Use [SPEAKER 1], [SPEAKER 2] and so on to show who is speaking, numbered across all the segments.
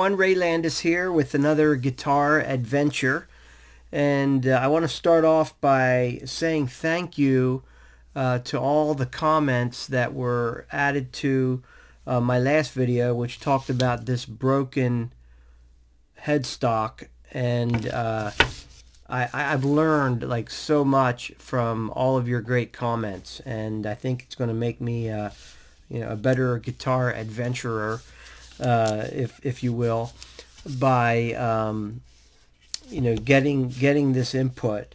[SPEAKER 1] everyone, Ray Landis here with another guitar adventure, and I want to start off by saying thank you to all the comments that were added to my last video, which talked about this broken headstock, and I've learned like so much from all of your great comments, and I think it's going to make me a better guitar adventurer, if you will, by getting this input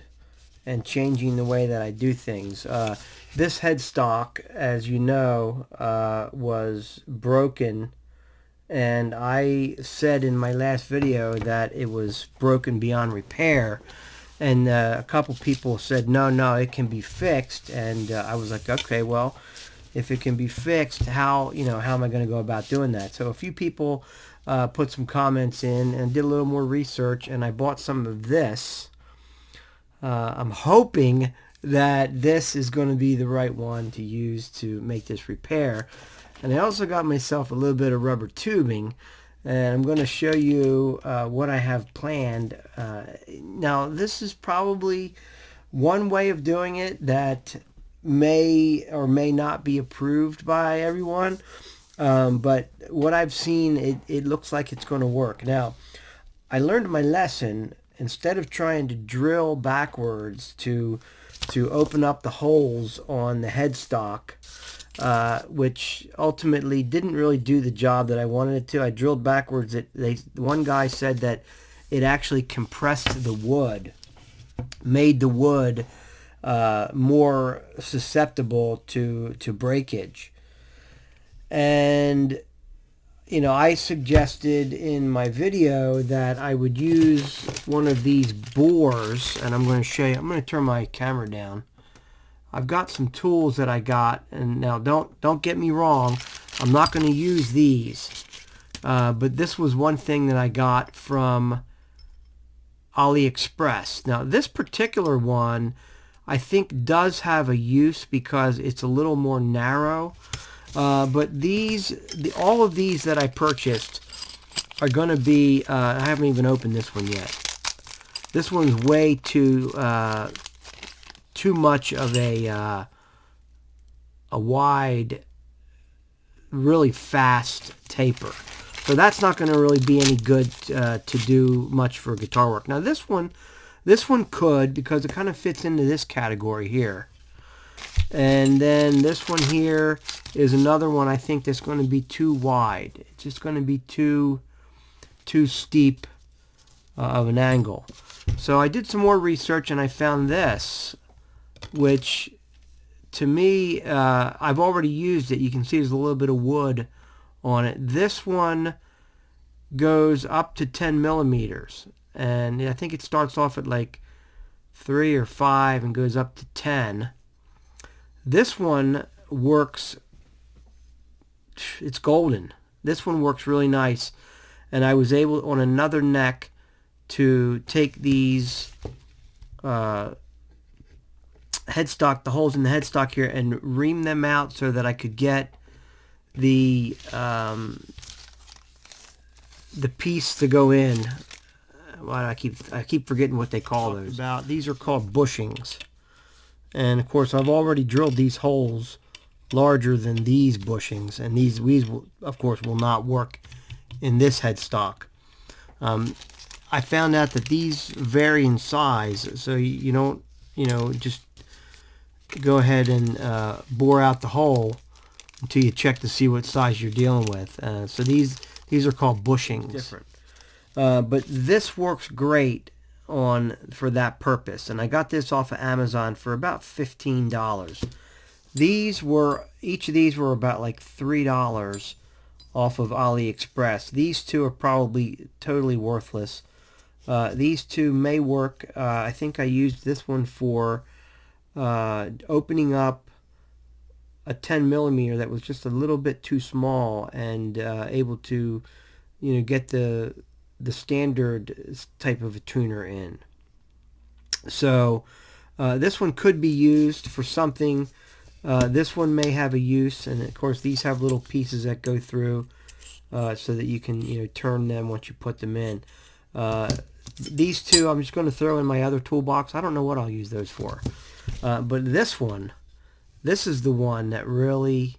[SPEAKER 1] and changing the way that I do things. This headstock, as you know, was broken, and I said in my last video that it was broken beyond repair, and a couple people said no, it can be fixed, and I was like, okay, well, if it can be fixed, how am I going to go about doing that? So a few people put some comments in and did a little more research, and I bought some of this. I'm hoping that this is going to be the right one to use to make this repair. And I also got myself a little bit of rubber tubing, and I'm going to show you what I have planned. Now, this is probably one way of doing it that may or may not be approved by everyone, but what I've seen, it looks like it's going to work. Now, I learned my lesson. Instead of trying to drill backwards to open up the holes on the headstock, which ultimately didn't really do the job that I wanted it to. I drilled backwards. One guy said that it actually compressed the wood, made the wood more susceptible to breakage. And I suggested in my video that I would use one of these bores, and I'm going to show you. I'm going to turn my camera down. I've got some tools that I got, and now don't get me wrong, I'm not going to use these, but this was one thing that I got from AliExpress. Now, this particular one I think does have a use because it's a little more narrow. But all of these that I purchased are going to be, I haven't even opened this one yet. This one's way too much of a wide, really fast taper. So that's not going to really be any good to do much for guitar work. Now this one could, because it kind of fits into this category here. And then this one here is another one I think that's going to be too wide. It's just going to be too steep of an angle. So I did some more research and I found this, which to me, I've already used it. You can see there's a little bit of wood on it. This one goes up to 10 millimeters. And I think it starts off at like 3 or 5 and goes up to 10. This one works, it's golden. This one works really nice. And I was able, on another neck, to take these headstock, the holes in the headstock here, and ream them out so that I could get the piece to go in. Well, I keep forgetting what they call those. These are called bushings. And of course, I've already drilled these holes larger than these bushings, and these of course will not work in this headstock. I found out that these vary in size, so you don't just go ahead and bore out the hole until you check to see what size you're dealing with. So these are called bushings. Different. But this works great for that purpose, and I got this off of Amazon for about $15. Each of these were about like $3 off of AliExpress. These two are probably totally worthless. These two may work. I think I used this one for opening up a 10 millimeter that was just a little bit too small, and able to get the standard type of a tuner in. So this one could be used for something. This one may have a use, and of course these have little pieces that go through so that you can turn them once you put them in. These two I'm just going to throw in my other toolbox. I don't know what I'll use those for. But this is the one that really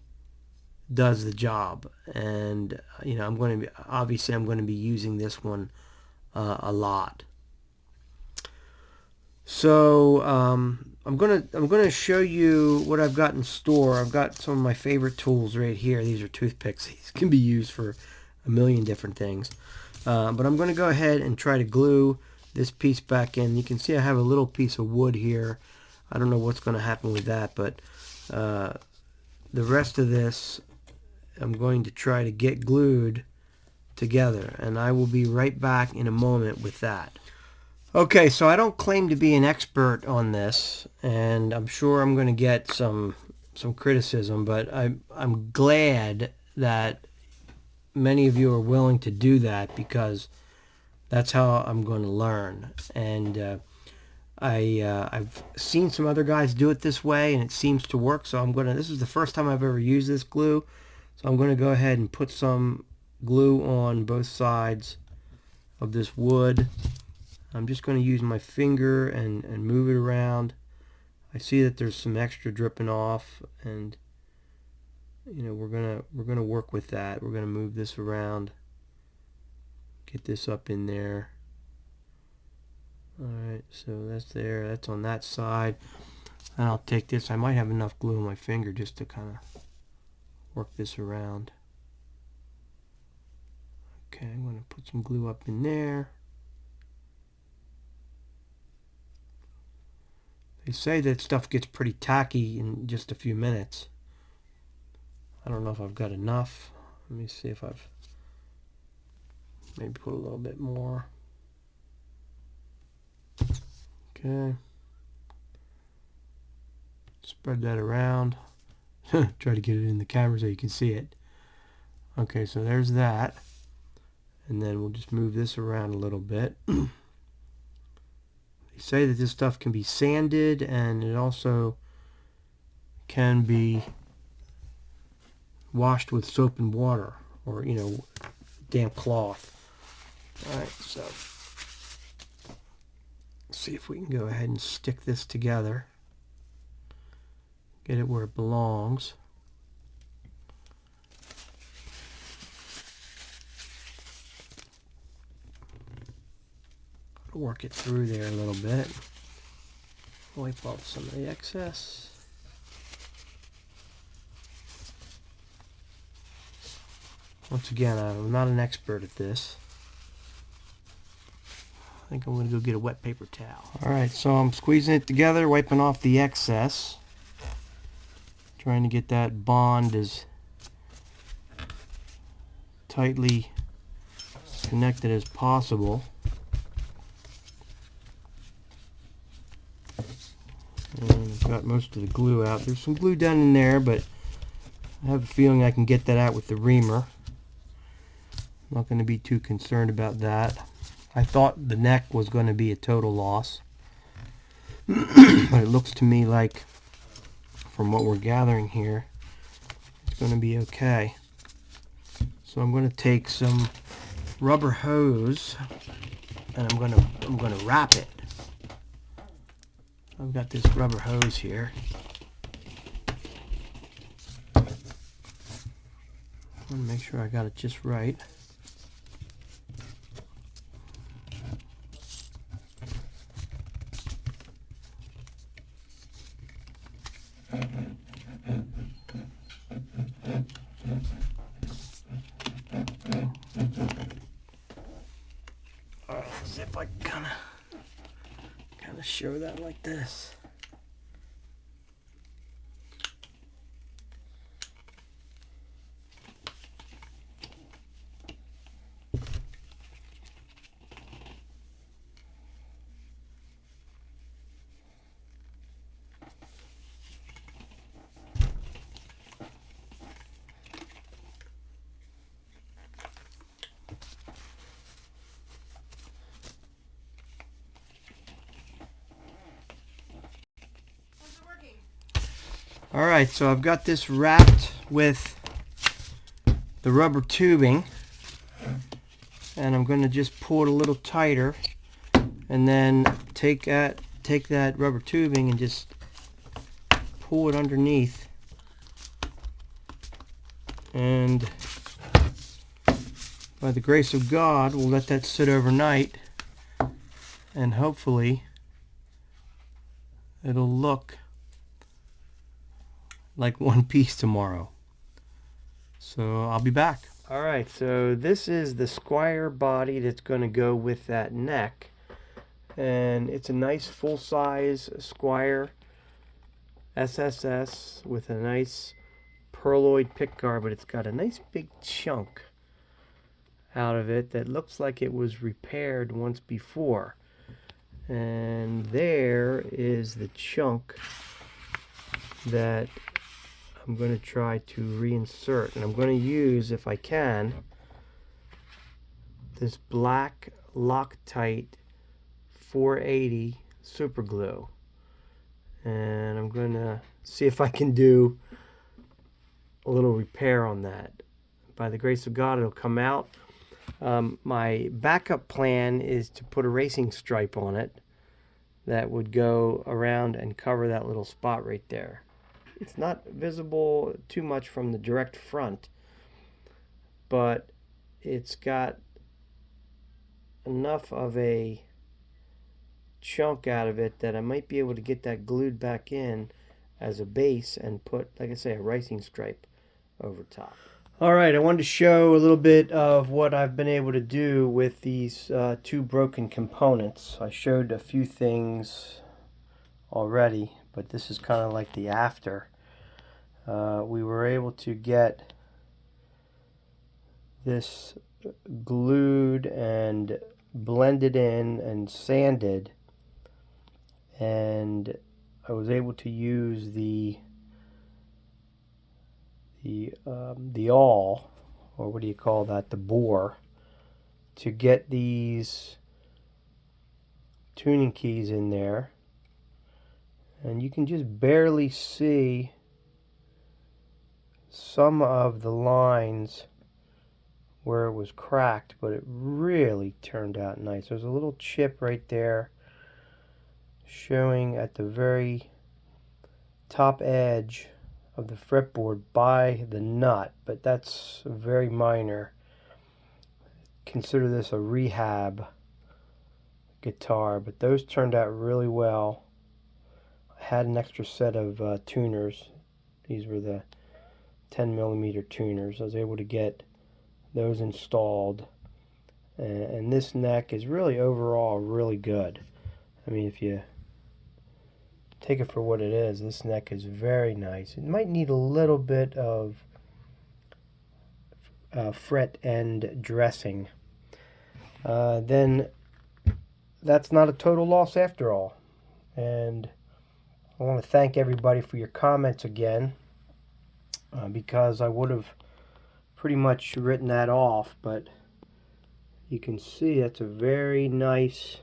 [SPEAKER 1] does the job. And I'm going to be using this one a lot. So I'm gonna show you what I've got in store. I've got some of my favorite tools right here. These are toothpicks. These can be used for a million different things. But I'm going to go ahead and try to glue this piece back in. You can see I have a little piece of wood here. I don't know what's going to happen with that, but the rest of this I'm going to try to get glued together, and I will be right back in a moment with that. Okay, so I don't claim to be an expert on this, and I'm sure I'm going to get some criticism, but I'm glad that many of you are willing to do that, because that's how I'm going to learn. And I've seen some other guys do it this way, and it seems to work. So this is the first time I've ever used this glue, so I'm going to go ahead and put some glue on both sides of this wood. I'm just going to use my finger and move it around. I see that there's some extra dripping off, and we're gonna work with that. We're gonna move this around, get this up in there. Alright, so that's there. That's on that side. And I'll take this. I might have enough glue on my finger just to kind of work this around. Okay, I'm going to put some glue up in there. They say that stuff gets pretty tacky in just a few minutes. I don't know if I've got enough. Let me see if I've maybe put a little bit more. Okay. Spread that around. Try to get it in the camera so you can see it. Okay, so there's that. And then we'll just move this around a little bit. They say that this stuff can be sanded, and it also can be washed with soap and water, or damp cloth. Alright, so let's see if we can go ahead and stick this together, get it where it belongs. Work it through there a little bit, wipe off some of the excess. Once again, I'm not an expert at this. I think I'm going to go get a wet paper towel. Alright, so I'm squeezing it together, wiping off the excess. Trying to get that bond as tightly connected as possible. And I've got most of the glue out. There's some glue down in there, but I have a feeling I can get that out with the reamer. I'm not going to be too concerned about that. I thought the neck was going to be a total loss, but it looks to me like, from what we're gathering here, it's going to be okay. So I'm going to take some rubber hose, and I'm going to wrap it. I've got this rubber hose here. I want to make sure I got it just right. Alright, let's see if I kind of show that like this. Alright, so I've got this wrapped with the rubber tubing. and I'm going to just pull it a little tighter, and then take that rubber tubing and just pull it underneath, and by the grace of God we'll let that sit overnight, and hopefully it'll look like one piece tomorrow. So I'll be back. Alright, so this is the Squire body that's going to go with that neck. And it's a nice full-size Squire SSS with a nice pearloid pickguard, but it's got a nice big chunk out of it that looks like it was repaired once before. And there is the chunk that I'm going to try to reinsert, and I'm going to use, if I can, this black Loctite 480 super glue, and I'm going to see if I can do a little repair on that. By the grace of God, it'll come out. My backup plan is to put a racing stripe on it that would go around and cover that little spot right there. It's not visible too much from the direct front, but it's got enough of a chunk out of it that I might be able to get that glued back in as a base and put, like I say, a racing stripe over top. Alright, I wanted to show a little bit of what I've been able to do with these two broken components. I showed a few things already, but this is kind of like the after. We were able to get this glued and blended in and sanded, and I was able to use the awl, or what do you call that, the bore, to get these tuning keys in there, and you can just barely see some of the lines where it was cracked, but it really turned out nice. There's a little chip right there showing at the very top edge of the fretboard by the nut, but that's very minor. Consider this a rehab guitar, but those turned out really well. I had an extra set of tuners. These were the 10mm tuners. I was able to get those installed, and this neck is really overall really good. I mean, if you take it for what it is, this neck is very nice. It might need a little bit of fret end dressing. Then that's not a total loss after all. And I want to thank everybody for your comments again, because I would have pretty much written that off, but you can see it's a very nice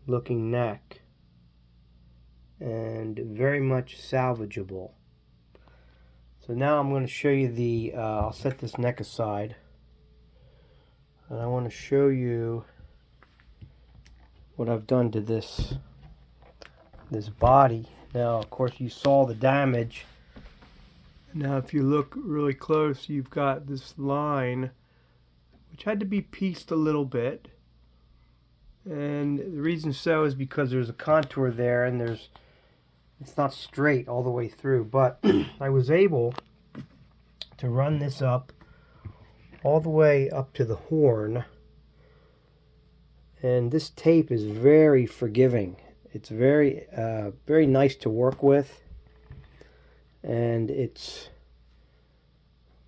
[SPEAKER 1] looking neck and very much salvageable. So now I'm going to show you the I'll set this neck aside, and I want to show you what I've done to this body. Now, of course, you saw the damage. Now, if you look really close, you've got this line which had to be pieced a little bit, and the reason so is because there's a contour there, and it's not straight all the way through, but I was able to run this up all the way up to the horn, and this tape is very forgiving. It's very very nice to work with, and it's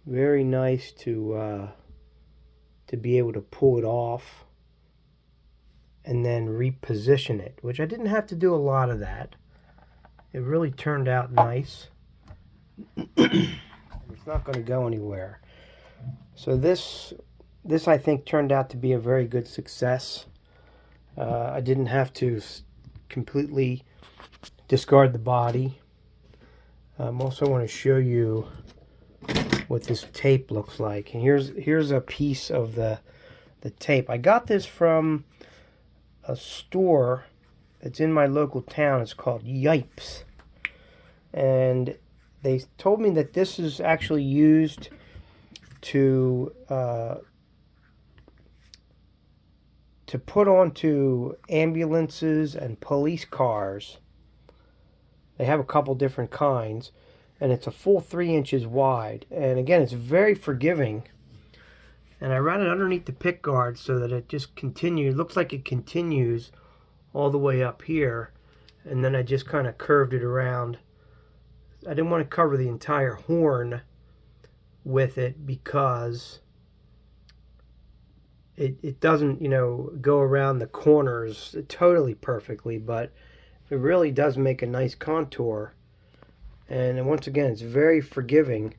[SPEAKER 1] very nice to be able to pull it off and then reposition it, which I didn't have to do a lot of that. It really turned out nice. It's not going to go anywhere. So this I think turned out to be a very good success. I didn't have to completely discard the body. I also want to show you what this tape looks like. And here's a piece of the the tape. I got this from a store that's in my local town. It's called Yipes. And they told me that this is actually used to put onto ambulances and police cars. They have a couple different kinds, and it's a full 3 inches wide. And again, it's very forgiving. And I ran it underneath the pick guard so that it just continues. It looks like it continues all the way up here, and then I just kind of curved it around. I didn't want to cover the entire horn with it because it doesn't, you know, go around the corners totally perfectly, but it really does make a nice contour. And once again, it's very forgiving,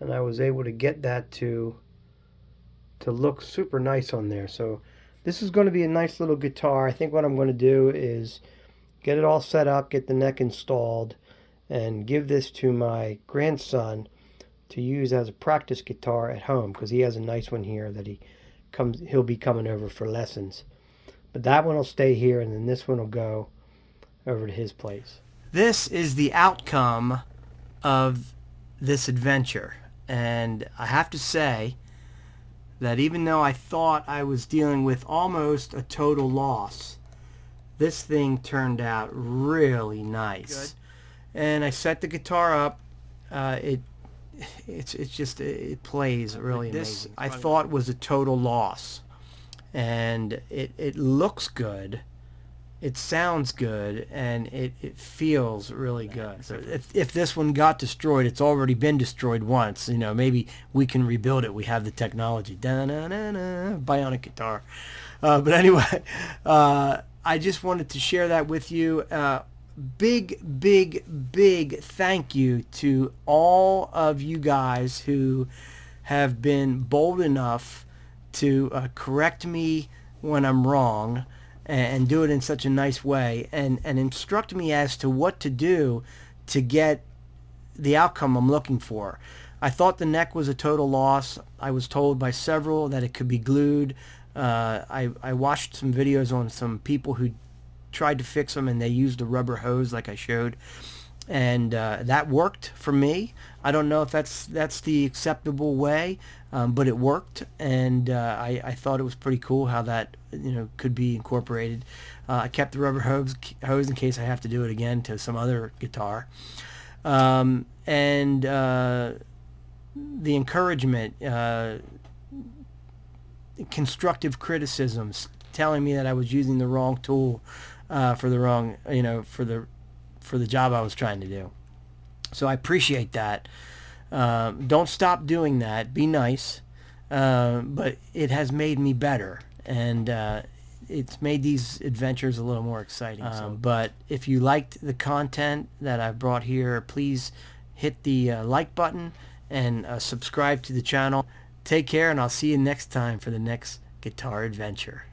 [SPEAKER 1] and I was able to get that to look super nice on there. So this is going to be a nice little guitar. I think what I'm going to do is get it all set up, get the neck installed, and give this to my grandson to use as a practice guitar at home, because he has a nice one here that he'll be coming over for lessons. But that one will stay here, and then this one will go over to his place. This is the outcome of this adventure, and I have to say that even though I thought I was dealing with almost a total loss, this thing turned out really nice. Good. And I set the guitar up. It plays really amazing. This I thought was a total loss, and it looks good. It sounds good, and it feels really good. So if this one got destroyed, it's already been destroyed once. You know, maybe we can rebuild it. We have the technology. Da-na-na-na, bionic guitar. But anyway, I just wanted to share that with you. Big thank you to all of you guys who have been bold enough to correct me when I'm wrong, and do it in such a nice way, and instruct me as to what to do to get the outcome I'm looking for. I thought the neck was a total loss. I was told by several that it could be glued. I watched some videos on some people who tried to fix them, and they used a rubber hose like I showed, and that worked for me. I don't know if that's the acceptable way, but it worked, and I thought it was pretty cool how that, you know, could be incorporated. I kept the rubber hose in case I have to do it again to some other guitar, and the encouragement, constructive criticisms, telling me that I was using the wrong tool for the wrong, you know, for the job I was trying to do. So I appreciate that. Don't stop doing that. Be nice. But it has made me better, and it's made these adventures a little more exciting. But if you liked the content that I've brought here, please hit the like button and subscribe to the channel. Take care, and I'll see you next time for the next guitar adventure.